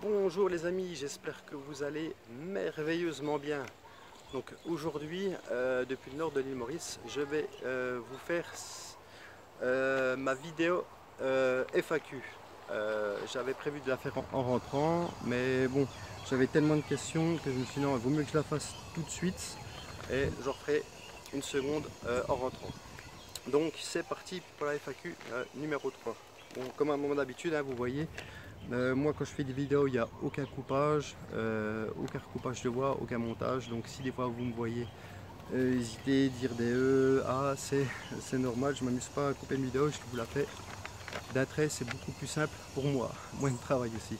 Bonjour les amis, j'espère que vous allez merveilleusement bien. Donc aujourd'hui, depuis le nord de l'île Maurice, je vais vous faire ma vidéo FAQ. J'avais prévu de la faire en rentrant, mais bon, j'avais tellement de questions que je me suis dit non, il vaut mieux que je la fasse tout de suite et j'en ferai une seconde en rentrant. Donc c'est parti pour la FAQ numéro 3. Bon, comme à mon d'habitude, hein, vous voyez, moi quand je fais des vidéos, il n'y a aucun coupage de voix, aucun montage. Donc si des fois vous me voyez hésiter, dire des c'est normal, je m'amuse pas à couper une vidéo, je vous la fais d'un trait, c'est beaucoup plus simple pour moi, moins de travail aussi.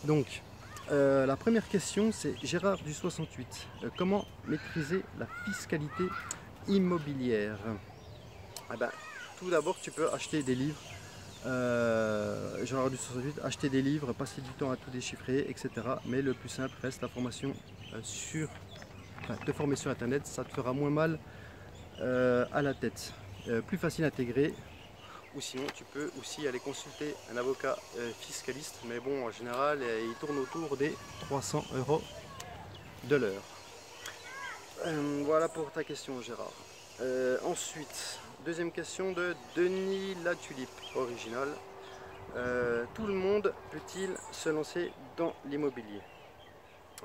Donc la première question c'est Gérard du 68. Comment maîtriser la fiscalité immobilière? Eh ben, tout d'abord tu peux acheter des livres. Gérard du 68, acheter des livres, passer du temps à tout déchiffrer, etc. Mais le plus simple reste la formation te former sur internet, ça te fera moins mal à la tête. Plus facile à intégrer, ou sinon tu peux aussi aller consulter un avocat fiscaliste, mais bon en général il tourne autour des 300 € de l'heure. Voilà pour ta question Gérard. Ensuite, deuxième question de Denis La Tulipe, original. Tout le monde peut-il se lancer dans l'immobilier?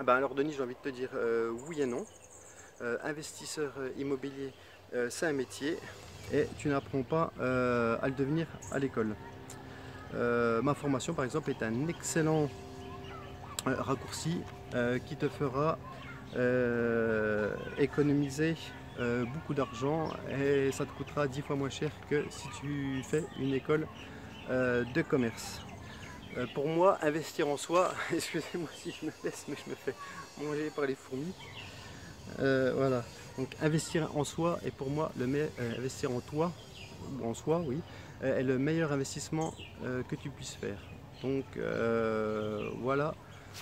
Alors Denis, j'ai envie de te dire oui et non. Investisseur immobilier, c'est un métier et tu n'apprends pas à le devenir à l'école. Ma formation par exemple est un excellent raccourci qui te fera économiser beaucoup d'argent et ça te coûtera 10 fois moins cher que si tu fais une école de commerce. Pour moi, investir en soi, excusez-moi si je me laisse, mais je me fais manger par les fourmis. Voilà, donc investir en soi est pour moi investir en toi, ou en soi, oui, est le meilleur investissement que tu puisses faire. Donc voilà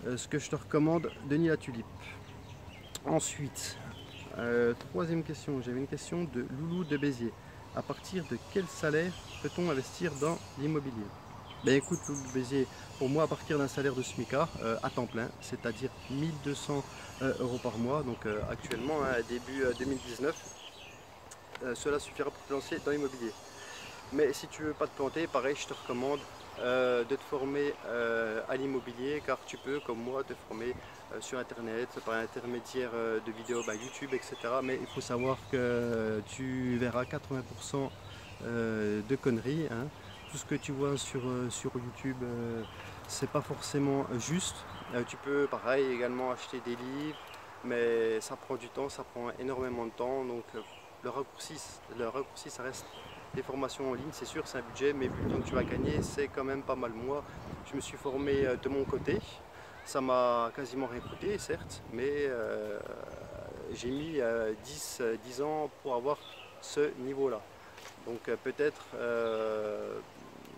ce que je te recommande, Denis La Tulipe. Ensuite, troisième question, j'avais une question de Loulou de Béziers. À partir de quel salaire peut-on investir dans l'immobilier? Ben écoute Loulou de Béziers, pour moi à partir d'un salaire de SMICAR à temps plein, c'est-à-dire 1200 € par mois, donc actuellement hein, début 2019, cela suffira pour te lancer dans l'immobilier. Mais si tu veux pas te planter, pareil, je te recommande de te former à l'immobilier, car tu peux, comme moi, te former sur internet par l'intermédiaire de vidéos YouTube, etc. Mais il faut savoir que tu verras 80% de conneries, hein. Tout ce que tu vois sur YouTube, c'est pas forcément juste. Tu peux, pareil, également acheter des livres, mais ça prend du temps, ça prend énormément de temps. Donc le raccourci, ça reste des formations en ligne, c'est sûr, c'est un budget, mais vu le temps que tu vas gagner, c'est quand même pas mal. Moi, je me suis formé de mon côté, ça m'a quasiment rien coûté, certes, mais j'ai mis 10 ans pour avoir ce niveau-là. Donc peut-être,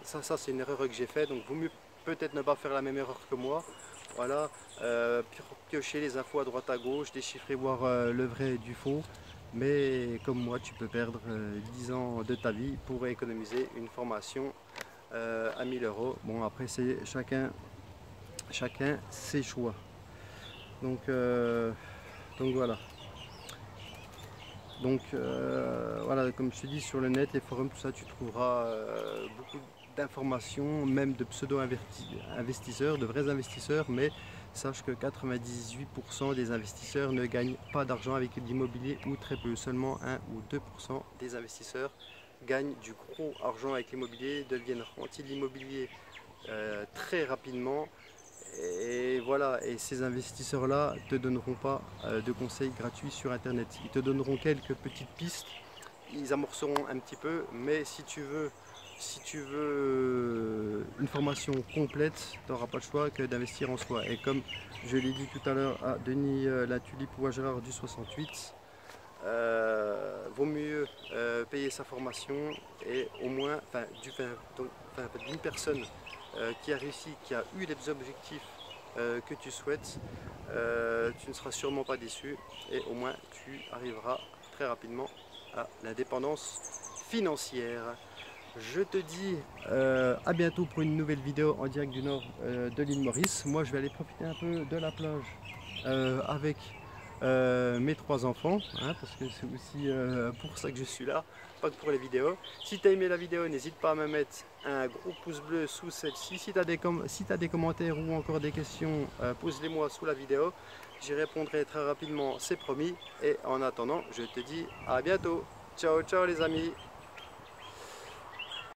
ça c'est une erreur que j'ai faite, donc vaut mieux peut-être ne pas faire la même erreur que moi. Voilà, piocher les infos à droite à gauche, déchiffrer, voir le vrai du faux. Mais comme moi, tu peux perdre 10 ans de ta vie pour économiser une formation à 1000 €. Bon, après, c'est chacun ses choix. Donc voilà. Donc voilà, comme je te dis, sur le net, les forums, tout ça, tu trouveras beaucoup d'informations, même de pseudo-investisseurs, de vrais investisseurs, mais sache que 98% des investisseurs ne gagnent pas d'argent avec l'immobilier ou très peu. Seulement 1 ou 2% des investisseurs gagnent du gros argent avec l'immobilier, deviennent rentiers de l'immobilier très rapidement. Et voilà, et ces investisseurs-là ne te donneront pas de conseils gratuits sur Internet. Ils te donneront quelques petites pistes, ils amorceront un petit peu, mais si tu veux une formation complète, tu n'auras pas le choix que d'investir en soi. Et comme je l'ai dit tout à l'heure à Denis La Tulipe ou à Gérard du 68, vaut mieux payer sa formation et au moins, d'une personne qui a réussi, qui a eu les objectifs que tu souhaites, tu ne seras sûrement pas déçu et au moins tu arriveras très rapidement à l'indépendance financière. Je te dis à bientôt pour une nouvelle vidéo en direct du nord de l'île Maurice. Moi je vais aller profiter un peu de la plage avec mes 3 enfants, hein, parce que c'est aussi pour ça que je suis là, pas que pour les vidéos. Si tu as aimé la vidéo, n'hésite pas à me mettre un gros pouce bleu sous celle-ci. Si tu as des commentaires ou encore des questions, pose-les moi sous la vidéo. J'y répondrai très rapidement, c'est promis. Et en attendant, je te dis à bientôt. Ciao, ciao les amis.